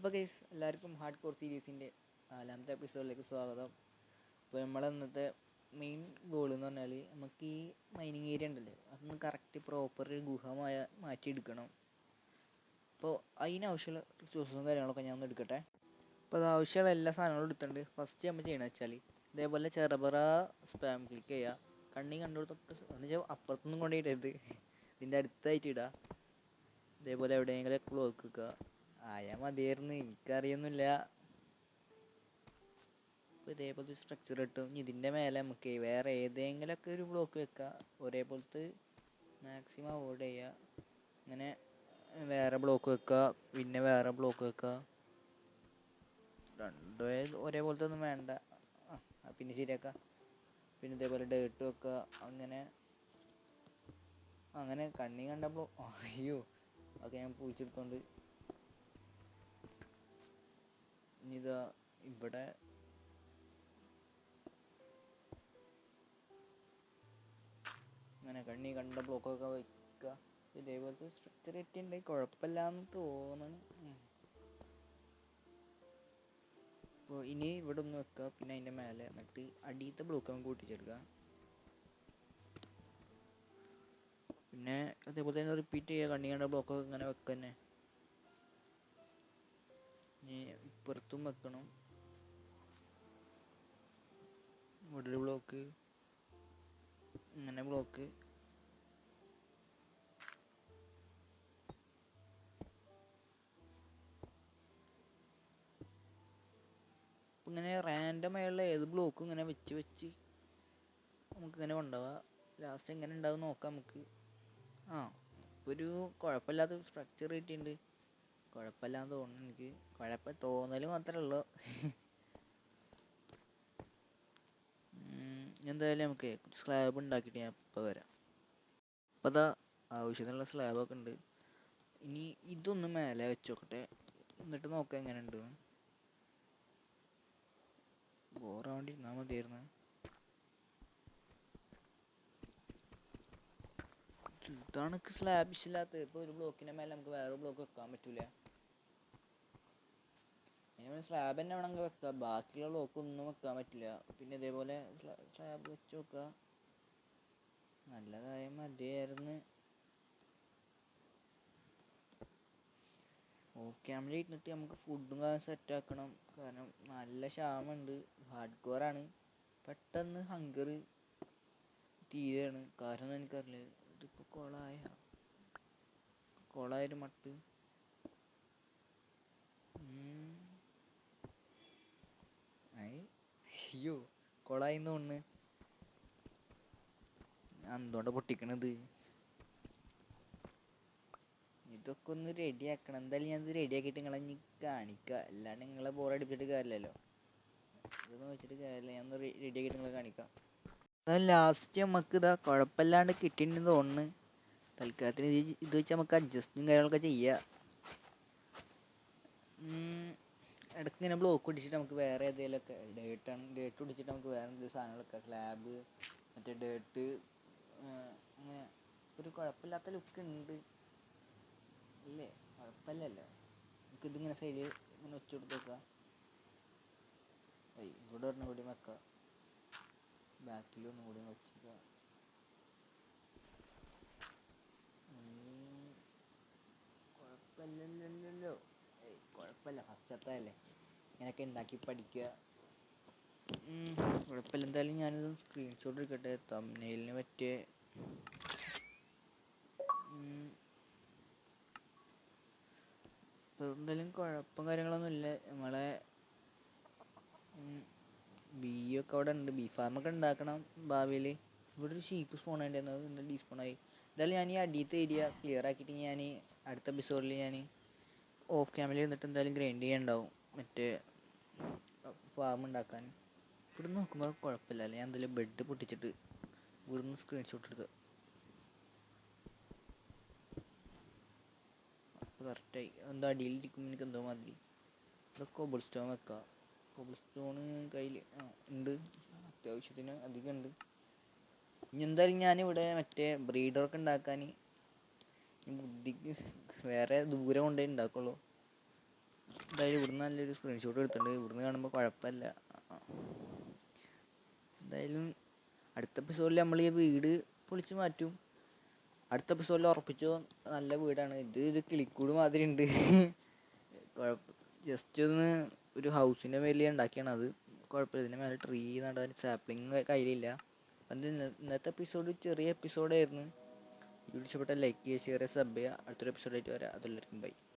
അപ്പോൾ ഗൈസ് എല്ലാവർക്കും hard core സീരീസിൻ്റെ 4ാമത്തെ എപ്പിസോഡിലേക്ക് സ്വാഗതം. അപ്പോൾ നമ്മളെ ഇന്നത്തെ മെയിൻ ഗോൾ എന്ന് പറഞ്ഞാൽ നമുക്ക് ഈ മൈനിങ് ഏരിയ ഉണ്ടല്ലോ അതൊന്ന് കറക്റ്റ് പ്രോപ്പർ ഗുഹമായ മാറ്റിയെടുക്കണം. അപ്പോൾ അതിനാവശ്യമുള്ള റിസോഴ്സും കാര്യങ്ങളൊക്കെ ഞാൻ ഒന്ന് എടുക്കട്ടെ. അപ്പോൾ അത് ആവശ്യമുള്ള എല്ലാ സാധനങ്ങളും എടുത്തിട്ടുണ്ട്. ഫസ്റ്റ് നമ്മൾ ചെയ്യണമെന്ന് വെച്ചാൽ ഇതേപോലെ ചെറുപറ സ്പാം ക്ലിക്ക് ചെയ്യുക. കണ്ണി കണ്ടുകൊടുത്തൊക്കെ എന്ന് വെച്ചാൽ അപ്പുറത്തൊന്നും കൊണ്ടുപോയിട്ടരുത്, ഇതിൻ്റെ അടുത്തായിട്ട് ഇടുക. ഇതേപോലെ എവിടെയെങ്കിലും ബ്ലോക്ക് വെക്കുക. ആയാൽ മതിയായിരുന്നു, എനിക്കറിയൊന്നുമില്ല. അപ്പോൾ ഇതേപോലത്തെ സ്ട്രക്ചർ കിട്ടും. ഇതിൻ്റെ മേലെ നമുക്ക് വേറെ ഏതെങ്കിലുമൊക്കെ ഒരു ബ്ലോക്ക് വെക്കുക. ഒരേപോലത്തെ മാക്സിമം അവോയ്ഡ് ചെയ്യുക. അങ്ങനെ വേറെ ബ്ലോക്ക് വെക്കുക, പിന്നെ വേറെ ബ്ലോക്ക് വെക്കുക. രണ്ടും ഒരേപോലത്തെ ഒന്നും വേണ്ട. പിന്നെ ശരിയാക്കുക. പിന്നെ ഇതേപോലെ ഡേർട്ട് വെക്കുക. അങ്ങനെ കണ്ണി കണ്ട അയ്യോ അതൊക്കെ ഞാൻ പൂച്ചെടുത്തോണ്ട് ഇതാ ഇവിടെ അങ്ങനെ കണ്ണി കണ്ട ബ്ലോക്കൊക്കെ വയ്ക്കുക. ഇതേപോലത്തെ സ്ട്രക്ചർ ഇട്ടുണ്ടെങ്കിൽ കുഴപ്പമില്ലാന്ന് തോന്നണം. അപ്പോൾ ഇനി ഇവിടെ ഒന്ന് വെക്കുക, പിന്നെ അതിൻ്റെ മേലെ എന്നിട്ട് അടിയത്തെ ബ്ലോക്ക് നമുക്ക് കൂട്ടിച്ചെടുക്കുക. പിന്നെ അതേപോലെ തന്നെ റിപ്പീറ്റ് ചെയ്യുക. കണ്ണി കണ്ട ബ്ലോക്കൊക്കെ ഇങ്ങനെ വെക്കുക തന്നെ. ഇനി ഇപ്പുറത്തും വെക്കണം. ഇവിടെ ഒരു ബ്ലോക്ക്, ഇങ്ങനെ ബ്ലോക്ക്. ഇങ്ങനെ റാൻഡം ആയുള്ള ഏത് ബ്ലോക്കും ഇങ്ങനെ വെച്ച് നമുക്കിങ്ങനെ കൊണ്ടുപോവാം. ലാസ്റ്റ് എങ്ങനെ ഉണ്ടാവും നോക്കാം നമുക്ക്. ഒരു കുഴപ്പമില്ലാത്ത സ്ട്രക്ചർ കിട്ടിയിട്ടുണ്ട്. കുഴപ്പമില്ലാന്ന് തോന്നുന്നു എനിക്ക്. തോന്നൽ മാത്രമേ ഉള്ളൂ. എന്തായാലും നമുക്ക് സ്ലാബ് ഉണ്ടാക്കിയിട്ട് ഞാൻ ഇപ്പോൾ വരാം. അപ്പോൾ അതാ ആവശ്യത്തിനുള്ള സ്ലാബൊക്കെ ഉണ്ട്. ഇനി ഇതൊന്ന് മേലെ വെച്ച് നോക്കട്ടെ, എന്നിട്ട് നോക്കാം എങ്ങനെ ഉണ്ടെന്ന്. ബോറാവേണ്ടിരുന്നാൽ മതിയായിരുന്നു. ഇതാണ് സ്ലാബ് ഇല്ലാത്തത്. ഇപ്പോൾ ഒരു ബ്ലോക്കിൻ്റെ മേലെ നമുക്ക് വേറെ ബ്ലോക്ക് വെക്കാൻ പറ്റില്ല. അതിന് സ്ലാബ് തന്നെ വേണമെങ്കിൽ വെക്കാം, ബാക്കിയുള്ള ബ്ലോക്ക് ഒന്നും വെക്കാൻ പറ്റില്ല. പിന്നെ ഇതേപോലെ സ്ലാബ് വെച്ച് നോക്കുക. നല്ലതായ മതിയായിരുന്നു. ഓഫ് ക്യാമറ ഇരുന്നിട്ട് നമുക്ക് ഫുഡും സെറ്റ് ആക്കണം. കാരണം നല്ല ക്ഷാമമുണ്ട്, ഹാർഡ് കോറാണ്. പെട്ടെന്ന് ഹങ്കർ തീരെയാണ്. കാരണം എനിക്കറിയില്ല, ഇതിപ്പോൾ കൊളായൊരു മട്ട്. അയ്യോ കൊളായിന്ന് തോന്നുന്നു. എന്തുകൊണ്ടാ പൊട്ടിക്കണത്? ഇതൊക്കെ ഒന്ന് റെഡി ആക്കണം. എന്തായാലും ഞാനിത് റെഡി ആക്കിയിട്ട് നിങ്ങളെ ഇനി കാണിക്കാം. അല്ലാണ്ട് നിങ്ങളെ ബോറടിപ്പിച്ചിട്ട് കാര്യമില്ലല്ലോ. ഇതൊന്നും വെച്ചിട്ട് കാര്യമില്ല, ഞാനൊന്ന് റെഡി ആക്കിയിട്ട് നിങ്ങളെ കാണിക്കാം. ലാസ്റ്റ് നമുക്ക് ഇതാ കുഴപ്പമില്ലാണ്ട് കിട്ടിയിട്ടുണ്ടെന്ന് തോന്നുന്നു. തൽക്കാലത്തിന് ഇത് വെച്ച് നമുക്ക് അഡ്ജസ്റ്റും കാര്യങ്ങളൊക്കെ ചെയ്യാം. ഇടയ്ക്ക് ഇങ്ങനെ ബ്ലോക്ക് പിടിച്ചിട്ട് നമുക്ക് വേറെ ഏതെങ്കിലുമൊക്കെ ഡേർട്ട് പിടിച്ചിട്ട് നമുക്ക് വേറെ എന്തെങ്കിലും സാധനങ്ങളൊക്കെ സ്ലാബ് മറ്റേ ഡേർട്ട് അങ്ങനെ ഒരു കുഴപ്പമില്ലാത്ത ലുക്ക് ഉണ്ട് ഇല്ലേ? കുഴപ്പമില്ലല്ലോ. നമുക്കിതിങ്ങനെ സൈഡിൽ ഇങ്ങനെ വെച്ച് കൊടുത്ത് വെക്കാം. ഇവിടെ ഒരെണ്ണം കൂടി വെക്കാം, ബാക്കിൽ ഒന്നും കൂടി വെച്ചേക്കാം. കുഴപ്പമില്ലല്ലോ. കുഴപ്പമില്ല, ഫസ്റ്റത്തല്ലേ, ഇങ്ങനെയൊക്കെ ഉണ്ടാക്കി പഠിക്കുക. കുഴപ്പമില്ല. എന്തായാലും ഞാനത് സ്ക്രീൻഷോട്ട് എടുക്കട്ടെ, തംബ്നെയിലിന് പറ്റിയ. ഇപ്പോൾ എന്തായാലും കുഴപ്പം കാര്യങ്ങളൊന്നുമില്ല. നമ്മളെ ബീയൊക്കെ അവിടെ ഉണ്ട്. ബീ ഫാമൊക്കെ ഉണ്ടാക്കണം ഭാവിയിൽ. ഇവിടെ ഒരു ഷീപ്പ് സ്പോൺ ആയിട്ടുണ്ടായിരുന്നു, അത് എന്തായാലും ഡീസ്പോണായി. എന്തായാലും ഞാൻ ഈ അടിയത്തെ ഏരിയ ക്ലിയർ ആക്കിയിട്ട് ഞാൻ അടുത്ത എപ്പിസോഡിൽ ഞാൻ ഓഫ് ക്യാമറയിൽ ഇരുന്നിട്ട് എന്തായാലും ഗ്രൈൻഡ് ചെയ്യാനുണ്ടാവും മറ്റേ ഫാം ഉണ്ടാക്കാൻ. ഇവിടെ നോക്കുമ്പോൾ കുഴപ്പമില്ല. ഞാൻ എന്തായാലും ബെഡ് പൊട്ടിച്ചിട്ട് ഇവിടുന്ന് സ്ക്രീൻഷോട്ട് എടുക്കുക. അപ്പോൾ കറക്റ്റായി. എന്താ അടിയിലിരിക്കുമ്പോൾ എനിക്ക് എന്തോ മാതിരി. ഇവിടെ കോബിൾ സ്റ്റോൺ വെക്കാം. കോബിൾ സ്റ്റോണ് കയ്യിൽ ഉണ്ട്, അത്യാവശ്യത്തിന് അധികം ഉണ്ട്. ഇനി എന്തായാലും ഞാനിവിടെ മറ്റേ ബ്രീഡറൊക്കെ ഉണ്ടാക്കാൻ ബുദ്ധിക്ക് വേറെ ദൂരം കൊണ്ടേ ഉണ്ടാക്കുള്ളൂ. എന്തായാലും ഇവിടുന്ന് നല്ലൊരു സ്ക്രീൻഷോട്ട് എടുത്തിട്ടുണ്ട്. ഇവിടുന്ന് കാണുമ്പോൾ കുഴപ്പമില്ല. എന്തായാലും അടുത്ത എപ്പിസോഡിൽ നമ്മൾ ഈ വീട് പൊളിച്ച് മാറ്റും. അടുത്ത എപ്പിസോഡിൽ ഉറപ്പിച്ചോ, നല്ല വീടാണ്. ഇത് കിളിക്കൂട് മാതിരി ഉണ്ട്. ജസ്റ്റ് ഒന്ന് ഒരു ഹൗസിൻ്റെ മേലെ ഉണ്ടാക്കിയാണ്. അത് കുഴപ്പമില്ല. ഇതിൻ്റെ മേലെ ട്രീ നടാൻ സാപ്ലിങ് കയ്യിലില്ല. അത് ഇന്നത്തെ എപ്പിസോഡ് ചെറിയ എപ്പിസോഡായിരുന്നു. വീഡിയോ ഇഷ്ടപ്പെട്ടാൽ ലൈക്ക് ചെയ്യുക, ഷെയർ ചെയ്യുക, സബ് ചെയ്യുക. അടുത്തൊരു എപ്പിസോഡായിട്ട് വരാം. അതെല്ലാവർക്കും ബൈ.